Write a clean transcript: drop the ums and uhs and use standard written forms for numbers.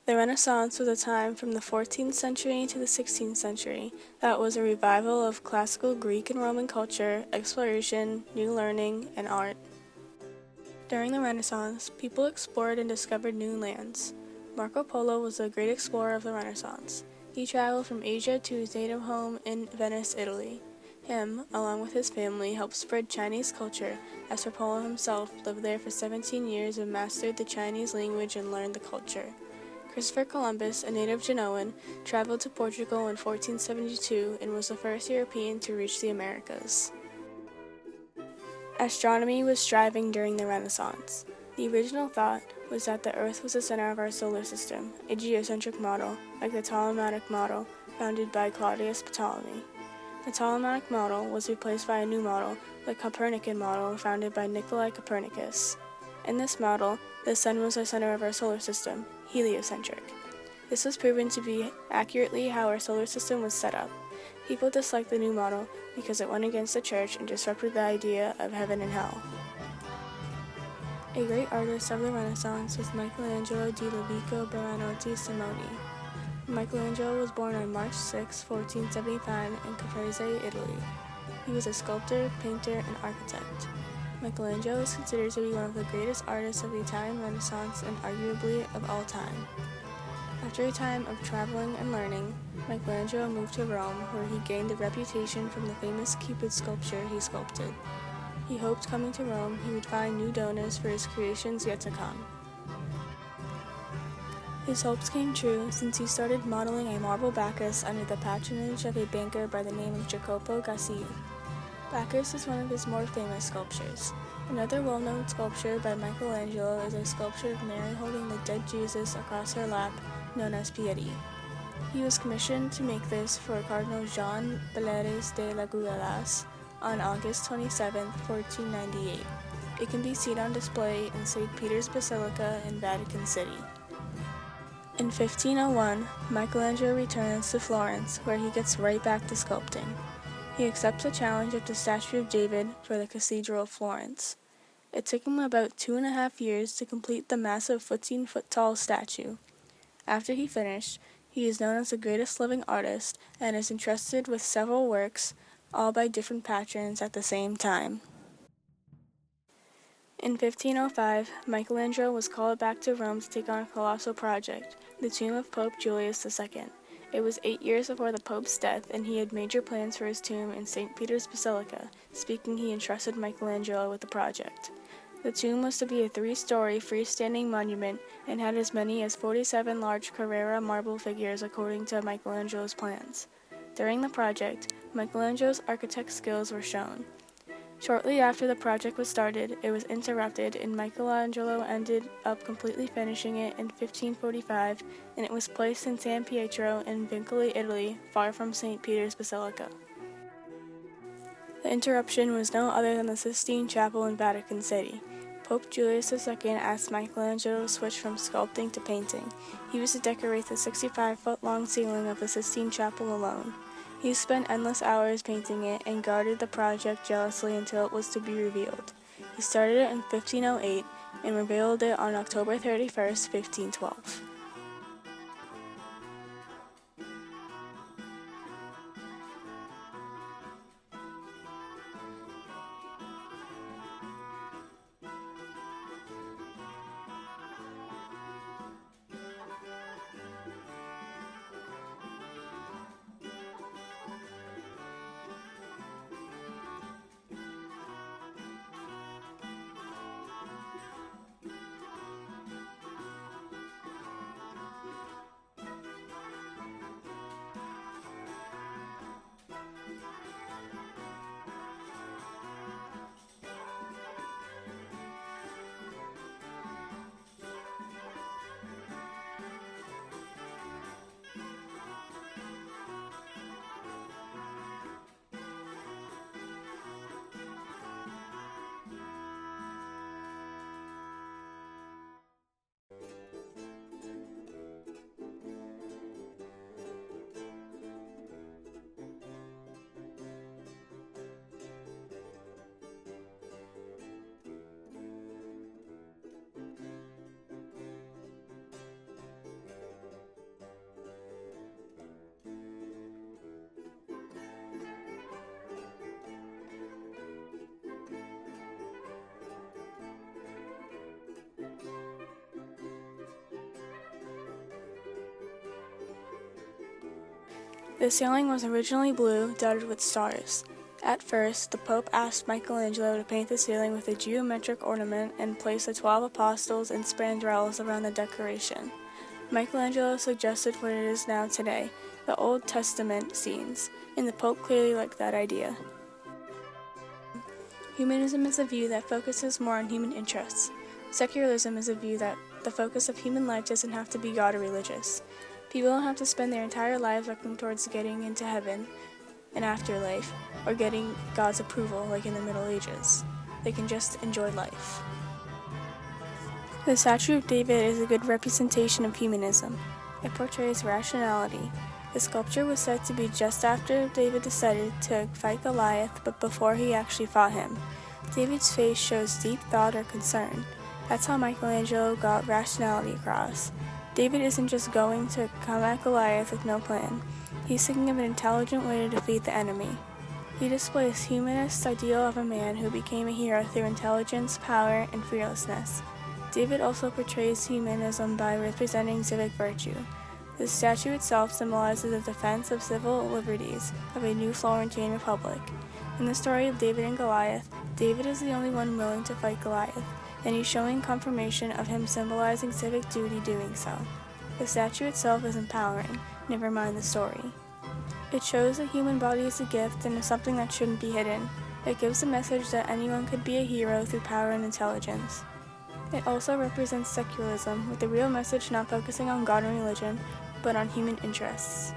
The Renaissance was a time from the 14th century to the 16th century that was a revival of classical Greek and Roman culture, exploration, new learning, and art. During the Renaissance, people explored and discovered new lands. Marco Polo was a great explorer of the Renaissance. He traveled from Asia to his native home in Venice, Italy. Him, along with his family, helped spread Chinese culture, as Polo himself lived there for 17 years and mastered the Chinese language and learned the culture. Christopher Columbus, a native Genoan, traveled to Portugal in 1472 and was the first European to reach the Americas. Astronomy was thriving during the Renaissance. The original thought was that the Earth was the center of our solar system, a geocentric model, like the Ptolemaic model, founded by Claudius Ptolemy. The Ptolemaic model was replaced by a new model, the Copernican model, founded by Nikolai Copernicus. In this model, the Sun was the center of our solar system, heliocentric. This was proven to be accurately how our solar system was set up. People disliked the new model because it went against the church and disrupted the idea of heaven and hell. A great artist of the Renaissance was Michelangelo di Lovico Buonarroti Simoni. Michelangelo was born on March 6, 1475 in Caprese, Italy. He was a sculptor, painter, and architect. Michelangelo is considered to be one of the greatest artists of the Italian Renaissance and arguably of all time. After a time of traveling and learning, Michelangelo moved to Rome, where he gained a reputation from the famous Cupid sculpture he sculpted. He hoped coming to Rome he would find new donors for his creations yet to come. His hopes came true since he started modeling a marble Bacchus under the patronage of a banker by the name of Jacopo Gassii. Bacchus is one of his more famous sculptures. Another well-known sculpture by Michelangelo is a sculpture of Mary holding the dead Jesus across her lap, known as Piety. He was commissioned to make this for Cardinal Jean Bellairs de la Guelas on August 27, 1498. It can be seen on display in St. Peter's Basilica in Vatican City. In 1501, Michelangelo returns to Florence, where he gets right back to sculpting. He accepts the challenge of the statue of David for the Cathedral of Florence. It took him about 2.5 years to complete the massive 15-foot-tall statue. After he finished, he is known as the greatest living artist and is entrusted with several works, all by different patrons at the same time. In 1505, Michelangelo was called back to Rome to take on a colossal project, the tomb of Pope Julius II. It was 8 years before the Pope's death, and he had major plans for his tomb in St. Peter's Basilica. Speaking, he entrusted Michelangelo with the project. The tomb was to be a 3-story freestanding monument and had as many as 47 large Carrara marble figures according to Michelangelo's plans. During the project, Michelangelo's architect skills were shown. Shortly after the project was started, it was interrupted, and Michelangelo ended up completely finishing it in 1545, and it was placed in San Pietro in Vincoli, Italy, far from St. Peter's Basilica. The interruption was no other than the Sistine Chapel in Vatican City. Pope Julius II asked Michelangelo to switch from sculpting to painting. He was to decorate the 65-foot-long ceiling of the Sistine Chapel alone. He spent endless hours painting it and guarded the project jealously until it was to be revealed. He started it in 1508 and revealed it on October 31st, 1512. The ceiling was originally blue, dotted with stars. At first, the Pope asked Michelangelo to paint the ceiling with a geometric ornament and place the 12 apostles and spandrels around the decoration. Michelangelo suggested what it is now today, the Old Testament scenes, and the Pope clearly liked that idea. Humanism is a view that focuses more on human interests. Secularism is a view that the focus of human life doesn't have to be God or religious. People don't have to spend their entire lives working towards getting into heaven, an afterlife, or getting God's approval like in the Middle Ages. They can just enjoy life. The statue of David is a good representation of humanism. It portrays rationality. The sculpture was said to be just after David decided to fight Goliath, but before he actually fought him. David's face shows deep thought or concern. That's how Michelangelo got rationality across. David isn't just going to come at Goliath with no plan. He's thinking of an intelligent way to defeat the enemy. He displays humanist ideal of a man who became a hero through intelligence, power, and fearlessness. David also portrays humanism by representing civic virtue. The statue itself symbolizes the defense of civil liberties of a new Florentine republic. In the story of David and Goliath, David is the only one willing to fight Goliath, and he's showing confirmation of him symbolizing civic duty doing so. The statue itself is empowering, never mind the story. It shows the human body is a gift and is something that shouldn't be hidden. It gives a message that anyone could be a hero through power and intelligence. It also represents secularism, with the real message not focusing on God and religion, but on human interests.